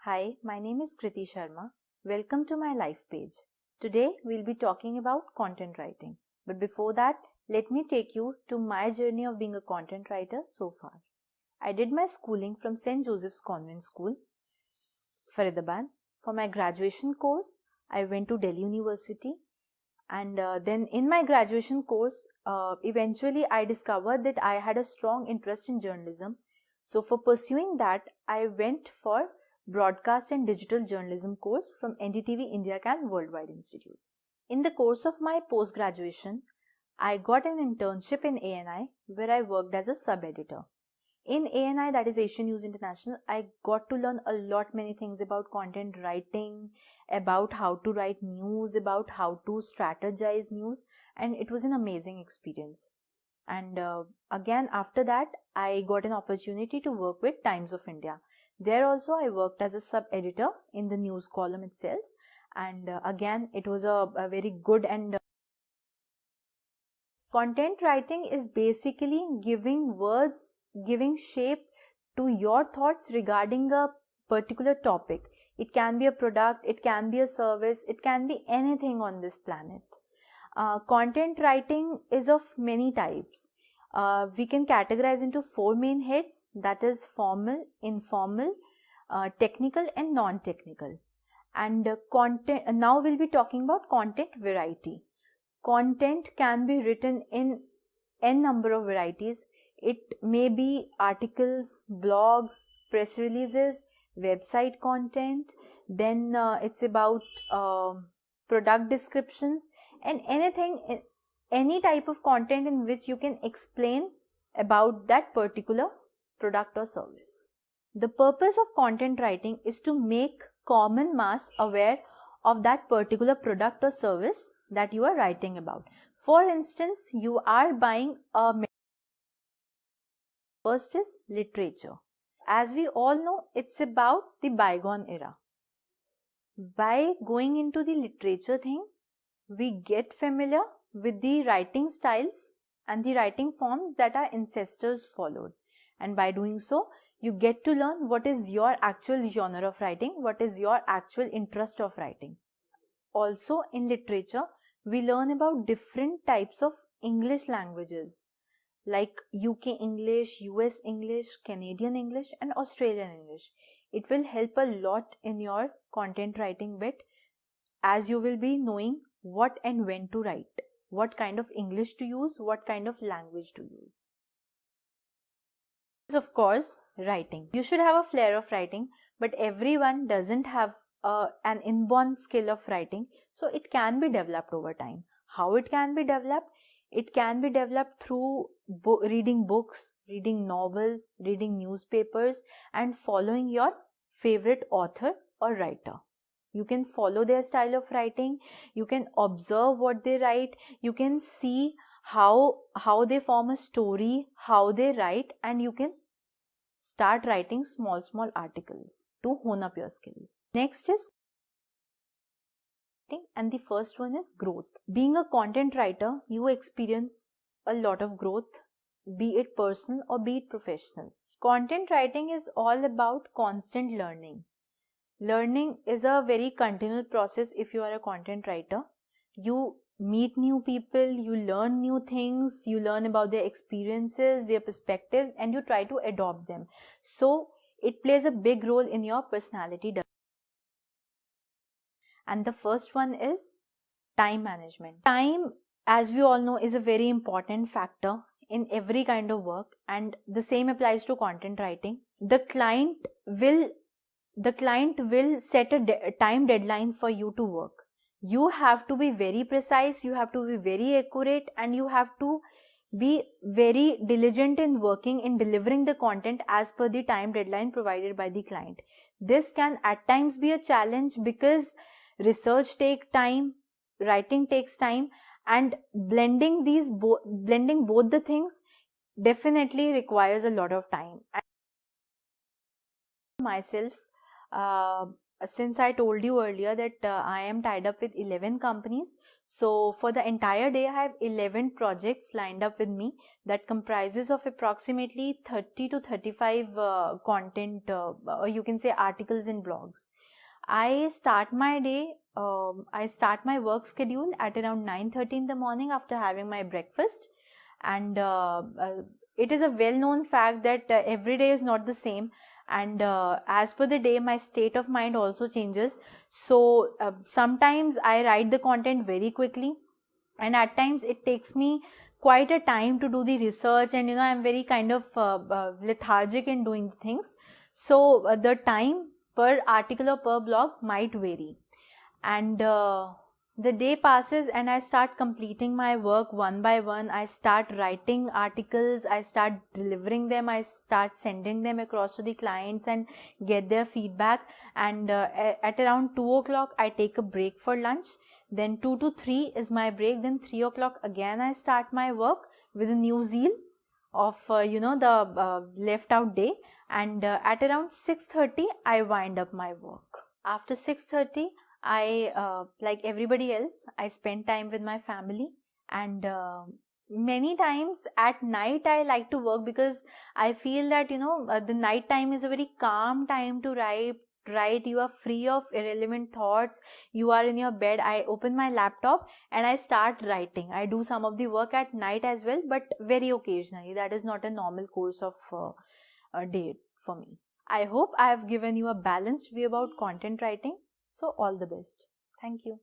Hi, my name is Kriti Sharma. Welcome to my LifePage. Today we'll be talking about content writing. But before that, let me take you to my journey of being a content writer so far. I did my schooling from St. Joseph's Convent School, Faridabad. For my graduation course, I went to Delhi University. And then in my graduation course, eventually I discovered that I had a strong interest in journalism. So for pursuing that, I went for Broadcast and Digital Journalism course from NDTV Worldwide Institute. In the course of my post-graduation, I got an internship in ANI where I worked as a sub-editor. In ANI, that is Asian News International, I got to learn a lot many things about content writing, about how to write news, about how to strategize news, and it was an amazing experience. And again, after that, I got an opportunity to work with Times of India. There also, I worked as a sub-editor in the news column itself. And again, it was a very good and content writing is basically giving words, giving shape to your thoughts regarding a particular topic. It can be a product, it can be a service, it can be anything on this planet. Content writing is of many types. We can categorize into 4 main heads, that is formal, informal, technical and non-technical. And content. Now we'll be talking about content variety. Content can be written in n number of varieties. It may be articles, blogs, press releases, website content, then it's about product descriptions and anything, any type of content in which you can explain about that particular product or service. The purpose of content writing is to make common mass aware of that particular product or service that you are writing about. For instance, you are buying a first is literature. As we all know, it's about the bygone era. By going into the literature thing, we get familiar with the writing styles and the writing forms that our ancestors followed. And by doing so, you get to learn what is your actual genre of writing, what is your actual interest of writing. Also in literature, we learn about different types of English languages like UK English, US English, Canadian English and Australian English. It will help a lot in your content writing bit as you will be knowing what and when to write, what kind of English to use, what kind of language to use. Of course, writing. You should have a flair of writing, but everyone doesn't have an inborn skill of writing, so it can be developed over time. How it can be developed? It can be developed through reading books, reading novels, reading newspapers and following your favorite author or writer. You can follow their style of writing, you can observe what they write, you can see how they form a story, how they write, and you can start writing small articles to hone up your skills. Next is and the first one is growth. Being a content writer, you experience a lot of growth, be it personal or be it professional. Content writing is all about constant learning. Learning is a very continual process if you are a content writer. You meet new people, you learn new things, you learn about their experiences, their perspectives, and you try to adopt them. So it plays a big role in your personality. And the first one is time management. Time, as we all know, is a very important factor in every kind of work, and the same applies to content writing. The client will set a time deadline for you to work. You have to be very precise, you have to be very accurate, and you have to be very diligent in working in delivering the content as per the time deadline provided by the client. This can at times be a challenge because research takes time, writing takes time, and blending both the things definitely requires a lot of time. Myself, since I told you earlier that I am tied up with 11 companies, so for the entire day I have 11 projects lined up with me that comprises of approximately 30 to 35 content, or you can say articles and blogs. I start my day, I start my work schedule at around 9:30 in the morning after having my breakfast, and it is a well-known fact that every day is not the same, and as per the day my state of mind also changes. So sometimes I write the content very quickly, and at times it takes me quite a time to do the research, and I'm very kind of lethargic in doing things. So the time per article or per blog might vary, and the day passes and I start completing my work one by one. I start writing articles, I start delivering them, I start sending them across to the clients and get their feedback. And at around 2 o'clock I take a break for lunch. Then 2 to 3 is my break. Then 3 o'clock again I start my work with a new zeal of the left out day. And at around 6:30 I wind up my work. After 6:30 I, like everybody else, I spend time with my family, and many times at night I like to work, because I feel that the night time is a very calm time to write. You are free of irrelevant thoughts, you are in your bed. I open my laptop and I start writing. I do some of the work at night as well, but very occasionally. That is not a normal course of a day for me. I hope I have given you a balanced view about content writing. So all the best. Thank you.